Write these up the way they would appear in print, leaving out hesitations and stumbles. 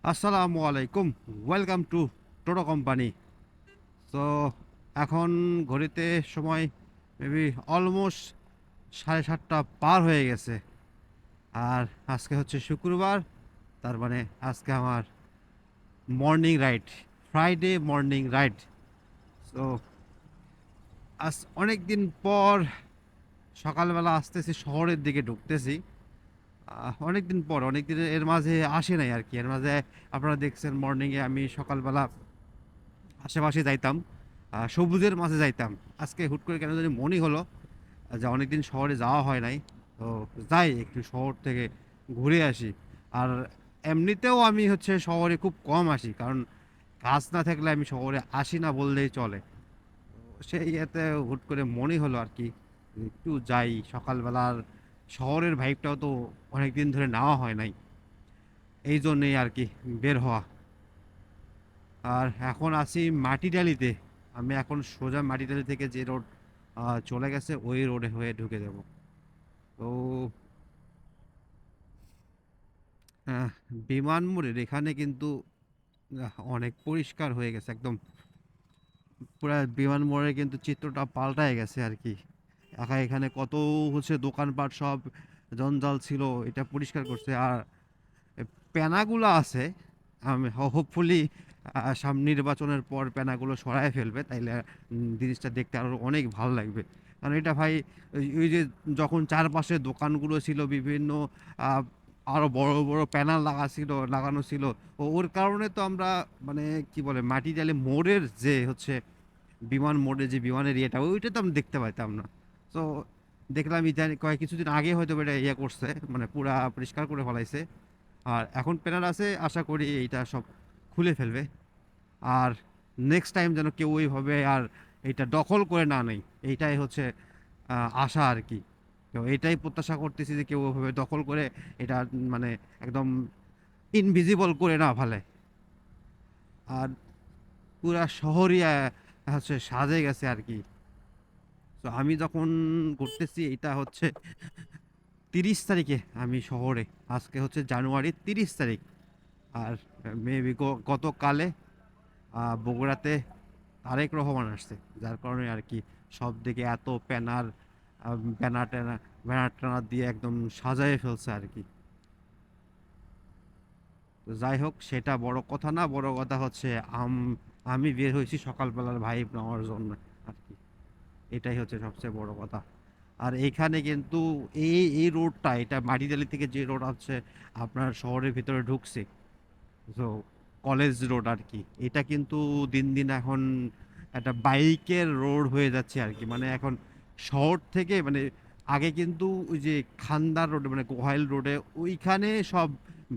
আসসালামু আলাইকুম। Welcome to toto company. তো এখন ঘড়িতে সময় মেবি অলমোস্ট 7:30 পার হয়ে গেছে। আর আজকে হচ্ছে শুক্রবার, তার মানে আজকে আমার morning ride, Friday morning ride. তো আজ অনেক দিন পর সকালবেলা আসতেছি, শহরের দিকে ঢুকতেছি। অনেক দিন পর, অনেক দিন এর মাঝে আসে নাই আর কি। এর মাঝে আপনারা দেখছেন মর্নিংয়ে আমি সকালবেলা আশেপাশে যাইতাম, সবুজের মাঝে যাইতাম। আজকে হুট করে কেন জানি মনে হলো যে অনেকদিন শহরে যাওয়া হয় নাই, তো যাই একটু শহর থেকে ঘুরে আসি। আর এমনিতেও আমি হচ্ছে শহরে খুব কম আসি, কারণ কাজ না থাকলে আমি শহরে আসি না বললেই চলে। তো সেই ইয়েতে হুট করে মনে হলো আর কি, একটু যাই সকালবেলার। শহরের ভাইবটাও তো অনেকদিন ধরে নেওয়া হয় নাই, এই জন্যেই আর কি বের হওয়া। আর এখন আছি মাটিডালিতে। আমি এখন সোজা মাটিডালি থেকে যে রোড চলে গেছে ওই রোডে হয়ে ঢুকে যাব। তো আহ, বিমান মোড়ের এখানে কিন্তু অনেক পরিষ্কার হয়ে গেছে একদম। পুরা বিমান মোড়ে কিন্তু চিত্রটা পাল্টায় গেছে আর কি। এখানে কত হচ্ছে দোকানপাট, সব জঞ্জাল ছিল, এটা পরিষ্কার করছে। আর প্যানাগুলো আছে, আমি হোপফুলি সামনে নির্বাচনের পর প্যানাগুলো সরায় ফেলবে, তাইলে জিনিসটা দেখতে আরো অনেক ভালো লাগবে। কারণ এটা ভাই, ওই যে যখন চারপাশে দোকানগুলো ছিল বিভিন্ন, আহ, আরো বড় বড় প্যানাল লাগানো ছিল, ওর কারণে তো আমরা মানে কি বলে মাটি জালে মোড়ের যে হচ্ছে বিমান মোড়ে যে বিমানের ইয়েটা ওইটা তো আমি দেখতে পাইতাম না। তো দেখলাম ইদানি কয়েক কিছুদিন আগে হয়তো এটা ইয়ে করছে, মানে পুরা পরিষ্কার করে ফেলাইছে। আর এখন প্ল্যানার আছে, আশা করি এইটা সব খুলে ফেলবে। আর নেক্সট টাইম যেন কেউ ওইভাবে আর এইটা দখল করে না নেই, এইটাই হচ্ছে আশা আর কি। তো এটাই প্রত্যাশা করতেছি যে কেউ ওইভাবে দখল করে এটা মানে একদম ইনভিজিবল করে না ফেলে। আর পুরা শহরই হচ্ছে সাজে গেছে আর কি। তো আমি যখন ঘুরতেছি, এটা হচ্ছে 30 তারিখে আমি শহরে। আজকে হচ্ছে জানুয়ারি 30 তারিখ। আর মেবি গতকালে বগুড়াতে তারেক রহমান আসছে, যার কারণে আর কি সব দিকে এত ব্যানার, ব্যানার ট্যানার, ব্যানার ট্যানার দিয়ে একদম সাজায় ফেলছে আর কি। তো যাই হোক, সেটা বড় কথা না, বড় কথা হচ্ছে আমি বের হয়েছি সকালবেলার ভাইব নেওয়ার জন্য আর কি। এটাই হচ্ছে সবচেয়ে বড় কথা। আর এইখানে কিন্তু এই রোডটা, এটা মাটিডালি থেকে যে রোড আছে আপনার শহরের ভিতরে ঢুকছে, তো কলেজ রোড আর কি, এটা কিন্তু দিন দিন এখন একটা বাইকের রোড হয়ে যাচ্ছে আর কি। মানে এখন শহর থেকে মানে আগে কিন্তু ওই যে খান্দার রোডে মানে গোহাইল রোডে ওইখানে সব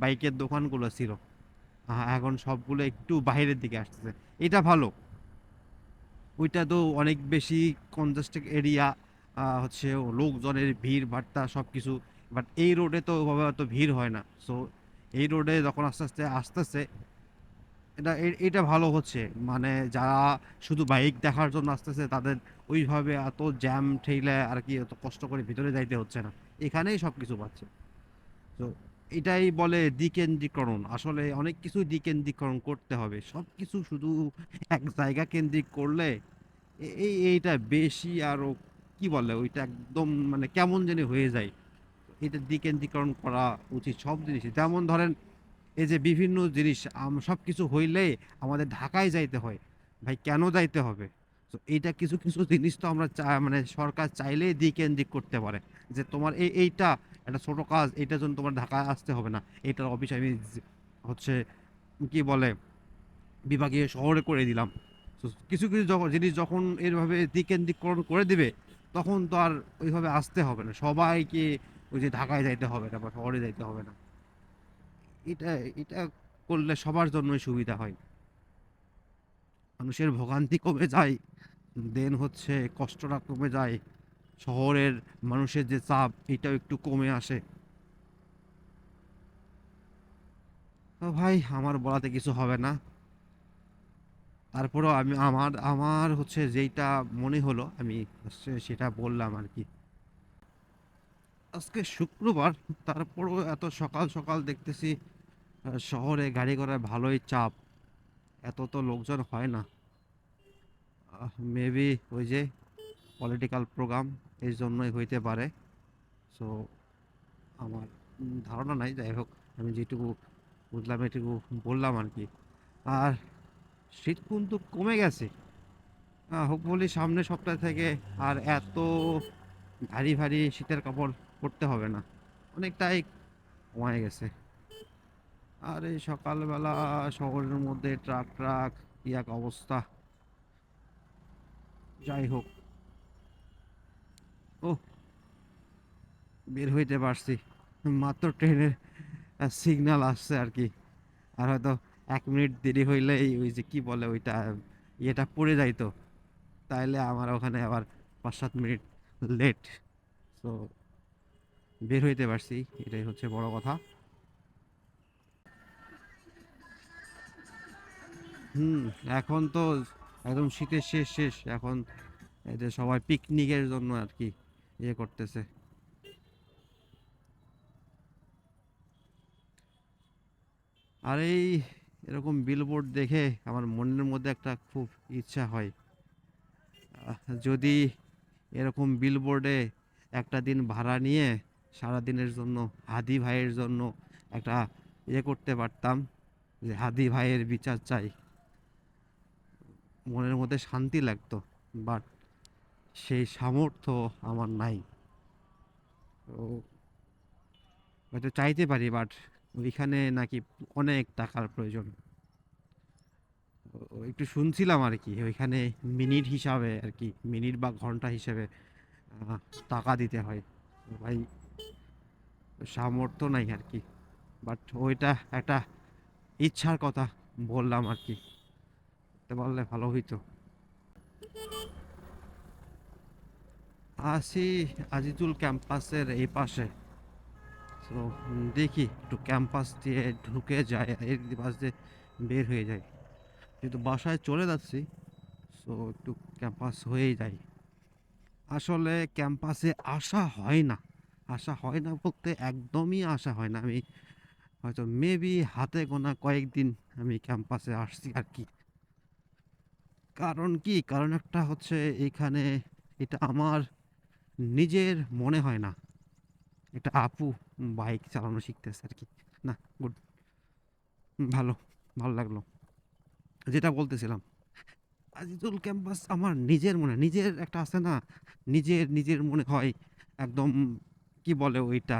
বাইকের দোকানগুলো ছিল। এখন সবগুলো একটু বাইরের দিকে আসতেছে, এটা ভালো। ওইটা তো অনেক বেশি কনজাস্টেড এরিয়া, হচ্ছে লোকজনের ভিড় ভাট্টা সব কিছু। বাট এই রোডে তো ওভাবে অত ভিড় হয় না। সো এই রোডে যখন আস্তে আস্তে আসতেছে, এটা ভালো হচ্ছে। মানে যারা শুধু বাইক দেখার জন্য আসতেছে তাদের ওইভাবে এত জ্যাম ঠেলে আর কি এত কষ্ট করে ভিতরে যাইতে হচ্ছে না, এখানেই সব কিছু পাচ্ছে। তো এটাই বলে দ্বিকেন্দ্রীকরণ। আসলে অনেক কিছু দ্বিকেন্দ্রীকরণ করতে হবে, সব কিছু শুধু এক জায়গা কেন্দ্রিক করলে এইটা বেশি আরো কি বলে ওইটা একদম মানে কেমন জানি হয়ে যায়। এটা দ্বিকেন্দ্রীকরণ করা উচিত সব জিনিসই। যেমন ধরেন এই যে বিভিন্ন জিনিস, সব কিছু হইলে আমাদের ঢাকায় যাইতে হয়। ভাই কেন যাইতে হবে? তো এইটা কিছু কিছু জিনিস তো আমরা মানে সরকার চাইলেই দ্বিকেন্দ্রিক করতে পারে। যে তোমার এইটা একটা ছোট কাজ, এইটার জন্য তোমার ঢাকায় আসতে হবে না, এটার অফিস আমি হচ্ছে কি বলে বিভাগীয় শহরে করে দিলাম। তো কিছু কিছু জিনিস যখন এরভাবে দ্বিকেন্দ্রীকরণ করে দিবে, তখন তো আর ওইভাবে আসতে হবে না সবাইকে, ওই যে ঢাকায় যাইতে হবে না বা শহরে যাইতে হবে না। এটা এটা করলে সবার জন্যই সুবিধা হয়, মানুষের ভোগান্তি কমে যায়, দেন হচ্ছে কষ্টটা কমে যায়, শহরের মানুষের যে চাপ এটাও একটু কমে আসে। তো ভাই আমার বলাতে কিছু হবে না, তারপরেও আমি আমার আমার হচ্ছে যেইটা মনে হলো আমি হচ্ছে সেটা বললাম আর কি। আজকে শুক্রবার, তারপরও এত সকাল সকাল দেখতেছি শহরে গাড়ি ঘোড়ায় ভালোই চাপ, এত তো লোকজন হয় না। মেবি ওই যে পলিটিক্যাল প্রোগ্রাম, এই জন্যই হইতে পারে। সো আমার ধারণা নাই, যাই হোক আমি যেটুকু বুঝলাম এটুকু বললাম আর কি। আর শীত কিন্তু কমে গেছে, হোপফুলি সামনের সপ্তাহ থেকে আর এত ভারী ভারী শীতের কাপড় পরতে হবে না, অনেকটাই কমে গেছে। আর এই সকালবেলা শহরের মধ্যে ট্রাক ট্রাক কি এক অবস্থা, যাই হোক। ও, বের হইতে পারছি, মাত্র ট্রেনের সিগন্যাল আসছে আর কি। আর হয়তো 1 মিনিট দেরি হইলেই ওই যে কি বলে ওইটা, ইয়েটা পড়ে যাইতো, তাইলে আমার ওখানে আবার 5-7 মিনিট লেট। তো বের হইতে পারছি, এটাই হচ্ছে বড় কথা। হুম, এখন তো একদম শীতের শেষ শেষ এখন, এই যে সবাই পিকনিকের জন্য আর কি ইয়ে করতেছে। আর এই এরকম বিলবোর্ড দেখে আমার মনের মধ্যে একটা খুব ইচ্ছা হয়, যদি এরকম বিলবোর্ডে একটা দিন ভাড়া নিয়ে সারা দিনের জন্য হাদি ভাইয়ের জন্য একটা ইয়ে করতে পারতাম, যে হাদি ভাইয়ের বিচার চাই, মনের মধ্যে শান্তি লাগতো। বাট সেই সামর্থ্য আমার নাই। তো হয়তো চাইতে পারি, বাট ওইখানে নাকি অনেক টাকার প্রয়োজন। একটু শুনছিলাম আর কি ওইখানে মিনিট হিসাবে আর কি, মিনিট বা ঘন্টা হিসেবে আহ, টাকা দিতে হয়। তো ভাই সামর্থ্য নাই আর কি, বাট ওইটা একটা ইচ্ছার কথা বললাম আর কি, করতে পারলে ভালো হইতো। আসি আজিজুল ক্যাম্পাসের এই পাশে। তো দেখি একটু ক্যাম্পাস দিয়ে ঢুকে যায়, এর পাশ দিয়ে বের হয়ে যায়, যেহেতু বাসায় চলে যাচ্ছি। সো একটু ক্যাম্পাস হয়েই যায়। আসলে ক্যাম্পাসে আসা হয় না, আসা হয় না বলতে একদমই আসা হয় না। আমি হয়তো মেবি হাতে গোনা কয়েকদিন আমি ক্যাম্পাসে আসছি আর কি। কারণ কি, কারণ একটা হচ্ছে এইখানে এটা আমার নিজের মনে হয় না। একটা আপু বাইক চালানো শিখতেছে আর কি। না, গুড, ভালো, ভালো লাগলো। যেটা বলতেছিলাম, আজিজুল ক্যাম্পাস আমার নিজের মনে, নিজের একটা আছে না, নিজের নিজের মনে হয় একদম, কি বলে ওইটা,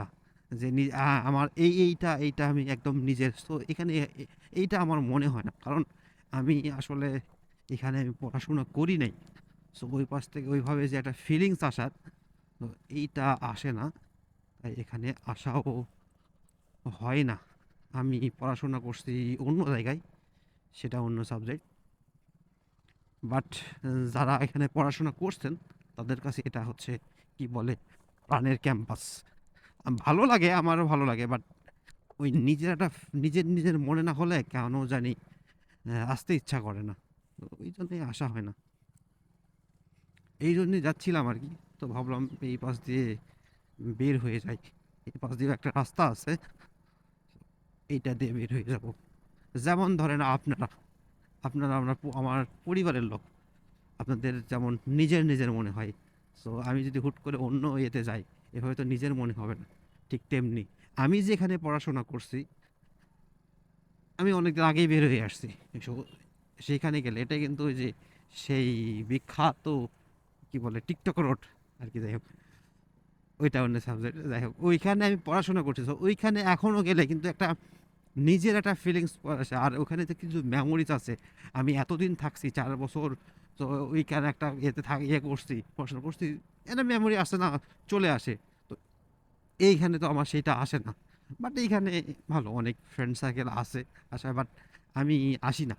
যে আমার এইটা এইটা আমি একদম নিজের। তো এখানে এইটা আমার মনে হয় না, কারণ আমি আসলে এখানে আমি পড়াশোনা করি নাই। সো ওই পাশ থেকে ওইভাবে যে একটা ফিলিংস আসার, তো এইটা আসে না, তাই এখানে আসাও হয় না। আমি পড়াশোনা করছি অন্য জায়গায়, সেটা অন্য সাবজেক্ট। বাট যারা এখানে পড়াশোনা করছেন তাদের কাছে এটা হচ্ছে কি বলে প্রাণের ক্যাম্পাস। ভালো লাগে, আমারও ভালো লাগে, বাট ওই নিজের একটা নিজের নিজের মনে না হলে কেন জানি আসতে ইচ্ছা করে না। তো ওই জন্যই আসা হয় না, এই জন্যই যাচ্ছিলাম আর কি। তো ভাবলাম এই পাশ দিয়ে বের হয়ে যাই, এই পাশ দিয়ে একটা রাস্তা আছে, এইটা দিয়ে বের হয়ে যাব। যেমন ধরেন আপনারা, আপনারা আমরা আমার পরিবারের লোক, আপনাদের যেমন নিজের নিজের মনে হয়। সো আমি যদি হুট করে অন্য ইয়েতে যাই, এভাবে তো নিজের মনে হবে না। ঠিক তেমনি আমি যেখানে পড়াশোনা করছি, আমি অনেকদিন আগেই বের হয়ে আসছি। সেইখানে গেলে এটা কিন্তু ওই যে সেই বিখ্যাত কি বলে টিকটক রোড আর কি, যাই হোক ওইটা অন্য সাবজেক্ট। যাই হোক ওইখানে আমি পড়াশোনা করছি, তো ওইখানে এখনও গেলে কিন্তু একটা নিজের একটা ফিলিংস আসে, আর ওখানে যে কিছু মেমোরিজ আছে। আমি এতদিন থাকছি 4 বছর, তো ওইখানে একটা ইয়েতে ইয়ে করছি, পড়াশোনা করছি, একটা মেমোরি আসে না, চলে আসে। তো এইখানে তো আমার সেটা আসে না। বাট এইখানে ভালো অনেক ফ্রেন্ড সার্কেল আছে, আসে, বাট আমি আসি না।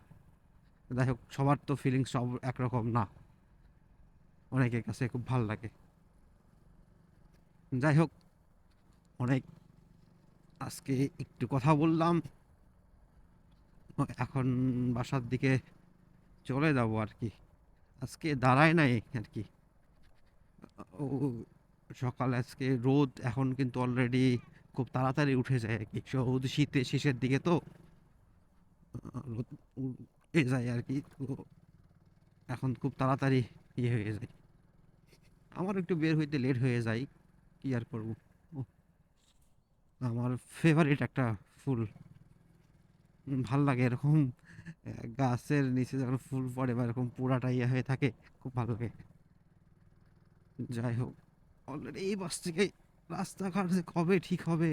যাই হোক সবার তো ফিলিংস সব একরকম না, অনেকের কাছে খুব ভালো লাগে। যাই হোক, অনেক আজকে একটু কথা বললাম, এখন বাসার দিকে চলে যাব আর কি। আজকে দাঁড়ায় নাই আর কি। ও, সকাল আজকে রোদ এখন কিন্তু অলরেডি খুব তাড়াতাড়ি উঠে যায় আর কি, সহজ শীতের শেষের দিকে তো রোদ উঠে যায় আর কি, তো এখন খুব তাড়াতাড়ি ইয়ে হয়ে যায়। আমার একটু বের হইতে লেট হয়ে যায়, কি আর করবো। উহ, আমার ফেভারিট একটা ফুল। ভাল লাগে এরকম গাছের নিচে যখন ফুল পড়ে বা এরকম পুরাটা ইয়ে হয়ে থাকে, খুব ভালো লাগে। যাই হোক, অলরেডি এই বাস থেকে রাস্তাঘাট যে কবে ঠিক হবে,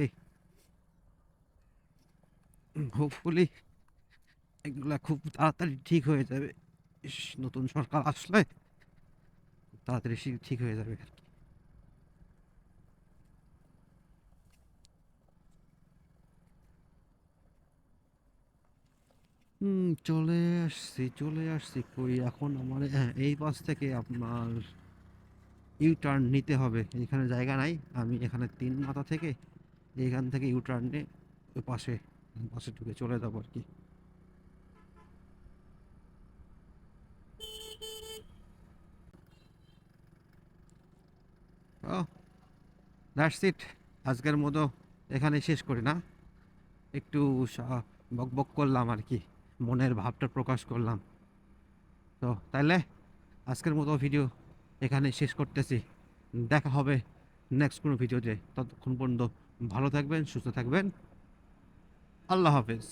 হোপফুলি এগুলা খুব তাড়াতাড়ি ঠিক হয়ে যাবে। ইস, নতুন সরকার আসলে তাড়াতাড়ি ঠিক হয়ে যাবে আর কি। চলে আসছি কই এখন আমার, হ্যাঁ এই বাস থেকে আপনার ইউ টার্ন নিতে হবে, এখানে জায়গা নাই। আমি এখানে তিন মাথা থেকে এখান থেকে ইউ টার্ন নিয়ে ওই পাশে বাসে ঢুকে চলে যাবো আর কি। ও, দ্যাটস ইট, আজকের মতো এখানে শেষ করি না? একটু বক বক করলাম আর কি, মনের ভাবটা প্রকাশ করলাম। তো তাইলে আজকের মতো ভিডিও এখানে শেষ করতেছি। দেখা হবে নেক্সট কোনো ভিডিওতে, ততক্ষণ পর্যন্ত ভালো থাকবেন, সুস্থ থাকবেন। আল্লাহ হাফেজ।